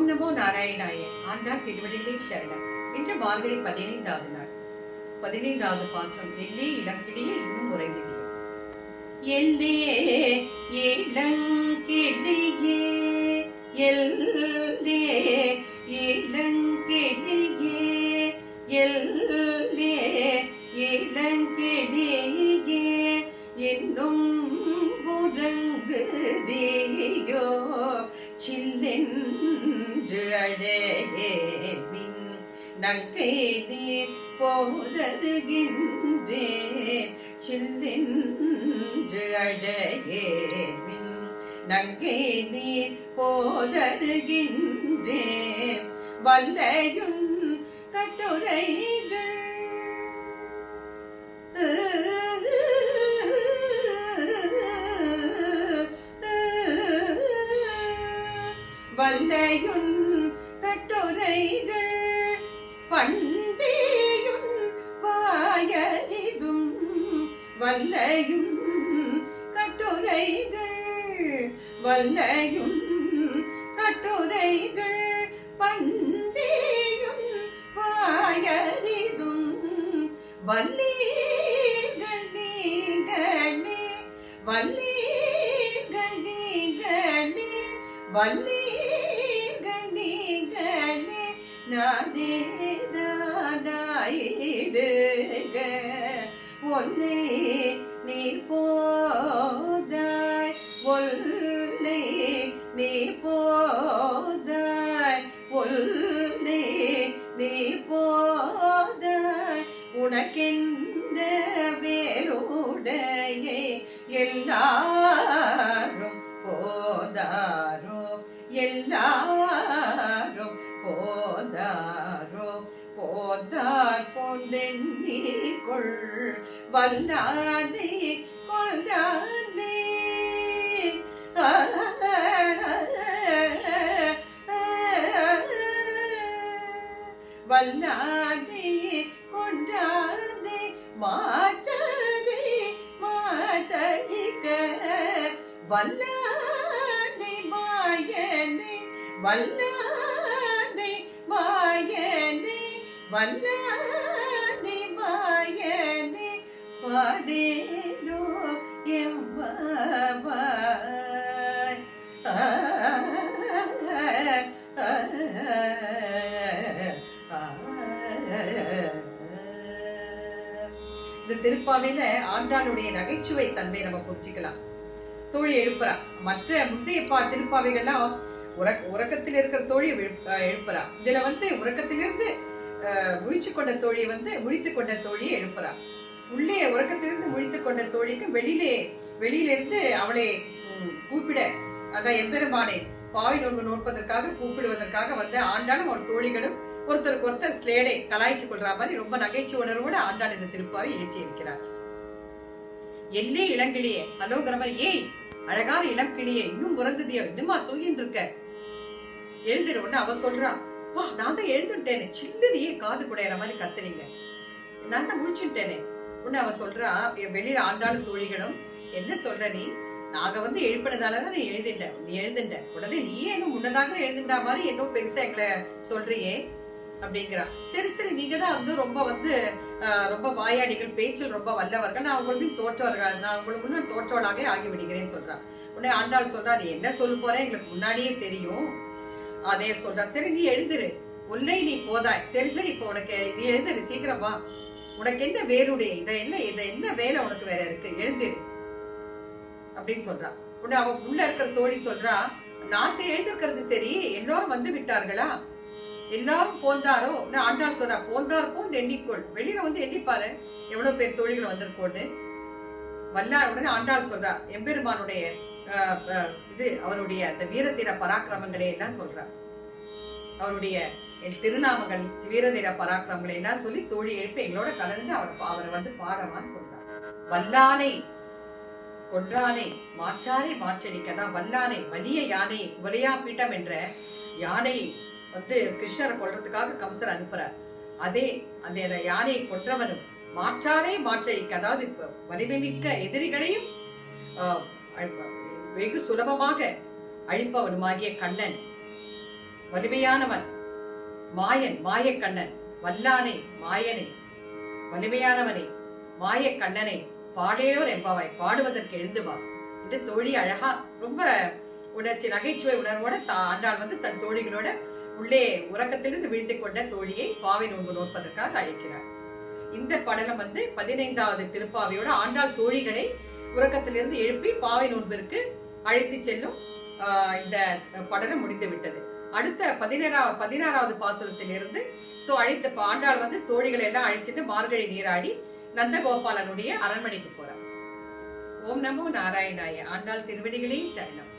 ஓம் நமோ நாராயணாய. ஆண்டாள் திருவடிகளே சரணம். இன்று மார்கழி 15வது நாள். 15வது பாசுரம். எல்லே இளங்கிளியே இன்னும் உறங்கிதியோ. எல்லே இளங்கிளியே, எல்லே இளங்கிளியே, எல்லே இளங்கிளியே இன்னும் உறங்குதியோ. சில்லென்று அழையேன் நங்கை நீர் போதருகின்றேன். சில்லென்று அழையேன் நங்கை நீர் போதருகின்றேன். வல்லையும் கட்டுரைகள் வல்லையுன் கட்டுரைகள் பண்டேயுன் வாயறிதும். வல்லையும் கட்டுரைகள், வல்லையும் கட்டுரைகள் பண்டேயும் வாயறிதும். வல்லீர்கள் நீங்களே, வல்லீர்கள் நீங்களே, வல்லீர்கள் நீங்களே நானேதானாயிடுக. ஒல்லை நீ போதாய், ஒல்லை நீ போதாய், ஒல்லை நீ போதாய். உனக்கெந்த வேறுடைய எல்லாரும் போதாரோ, எல்லாரும் போதாரோ. போதார் போந்தெண்ணிக்கொள் வல்லானே கொள்ளானே. வல்லானே கொண்டானே மாற்றரை மாற்றழிக்க. வல்லானே மாயனே, வல்லானே மாயனே, வல்லானே மாயனே பாடேனோ எம்பாவாய். இந்த திருப்பாவையில ஆண்டாளுடைய நகைச்சுவை தன்மையை நம்ம புரிஞ்சுக்கலாம். தோழி எழுப்புறா. மற்ற முந்தைய திருப்பாவைகள்லாம் உறக்கத்தில் இருக்கிற தோழியை எழுப்புறா. இதுல உறக்கத்திலிருந்து முழிச்சு கொண்ட தோழியை முழித்து கொண்ட தோழியை எழுப்புறா. உள்ளே உறக்கத்திலிருந்து முழித்து கொண்ட தோழிக்கு வெளியிலிருந்து அவளை கூப்பிட, அதான் எம்பெருமானை பாவை நோன்பு நோற்பதற்காக கூப்பிடுவதற்காக ஆண்டாளும் அவள் தோழிகளும் ஒருத்தருக்கு ஒருத்தர் ஸ்லேடை கலாய்ச்சி கொள்ற மாதிரி ரொம்ப நகைச்சு உணர்வோட ஆண்டாள் இந்த திருப்பாவை ஏற்றி இருக்கிறார். எல்லே இளங்கிளியே, ஹலோங்கிற மாதிரி, ஏய் அழகான இளம் கிளியே இன்னும் உறங்குதியோ, இன்னுமா தூங்கிட்டு இருக்க, எழுந்திரு. உடனே அவ சொல்றா, வா நான் தான் எழுந்துட்டேனே, சில்லுனியே காது குடையிற மாதிரி கத்துறீங்க, நான் தான் முடிச்சுட்டேனே. உடனே அவ சொல்றா, வெளியில ஆண்டாளும் தோழிகளும், என்ன சொல்ற நீ, நாங்க எழுப்பினதாலதான் நீ எழுதுண்ட, உடனே நீயே இன்னும் முன்னதாக எழுதுண்டா மாதிரி இன்னும் பெருசா எங்களை சொல்றியே அப்படிங்கிறா. சரி சரி, நீங்க தான் ரொம்ப வாயாடிகள், பேச்சில் ரொம்ப வல்லவர்கள், நான் உங்களுக்கு தோற்றவர்கள், நான் உங்களுக்கு முன்ன தோற்றவளாக ஆகிவிடுகிறேன்னு சொல்றா. உடனே ஆண்டாள் சொல்றா, நீ என்ன சொல்ல போற எங்களுக்கு முன்னாடியே தெரியும். அதே சொல்றா, சரி நீ எழுந்துரு, ஒல்லை நீ போதாய். சரி சரி, இப்போ உனக்கு நீ எழுந்துரு, சீக்கிரம் வா, உனக்கு என்ன வேறுடைய இதை என்ன வேலை உனக்கு வேற இருக்கு, எழுந்துரு அப்படின்னு சொல்றா. உடனே அவ உள்ள இருக்கிற தோழி சொல்றா, நான் எழுந்திருக்கிறது சரி, எல்லாரும் வந்து விட்டார்களா, எல்லாரும் போந்தாரோ. ஆண்டாள் சொல்றா, போந்தார் போந்து எண்ணிக்கொள், வெளியில எண்ணிப்பாரு எவ்வளவு பேர் தோழிகள் வந்திருக்கோன்னு. உடனே ஆண்டாள் சொல்றா, எம்பெருமானுடைய அவருடைய அந்த வீரதீர பராக்கிரமங்களை எல்லாம் சொல்றா. அவருடைய திருநாமங்கள், வீரதீர பராக்கிரமங்களை எல்லாம் சொல்லி தோழி எழுப்பி எங்களோட கலந்து அவரை பாடவான்னு சொல்றார். வல்லானை கொன்றானை மாற்றாரை மாற்றடிக்கதான். வல்லானை வலிய யானை, குவலையா பீட்டம் என்ற யானை கிருஷ்ணரை கொல்றதுக்காக கம்சர் அனுப்புறார். அதே அந்த யானையை கொன்றவனும் மாற்றாரை மாற்றடிக்க, அதாவது வலிமை மிக்க எதிரிகளையும் வெகு சுலபமாக அழிப்பவனுமாகிய கண்ணன் வலிமையானவன், மாயன், மாயக்கண்ணன், வல்லானை, மாயனை, வலிமையானவனை, மாயக்கண்ணனை, பாடேலோர் என்பாவாய், பாடுவதற்கு எழுந்து வா என்று தோழி அழகா ரொம்ப உணர்ச்சி நகைச்சுவை உணர்வோட ஆண்டாள் தன் தோழிகளோட உள்ளே உறக்கத்திலிருந்து விழித்து கொண்ட தோழியை பாவை நோன்பு நோற்பதற்காக அழைக்கிறார். இந்த படலம் 15வது திருப்பாவையோட ஆண்டாள் தோழிகளை உறக்கத்திலிருந்து எழுப்பி பாவை நோன்பிற்கு அழைத்து செல்லும் இந்த படலம் முடிந்து விட்டது. அடுத்த 16வது பாசுரத்திலிருந்து அழைத்த ஆண்டாள் தோழிகளை எல்லாம் அழைச்சிட்டு மார்கழி நீராடி நந்தகோபாலனுடைய அரண்மனைக்கு போறார். ஓம் நமோ நாராயணாய. ஆண்டாள் திருவடிகளே சரணம்.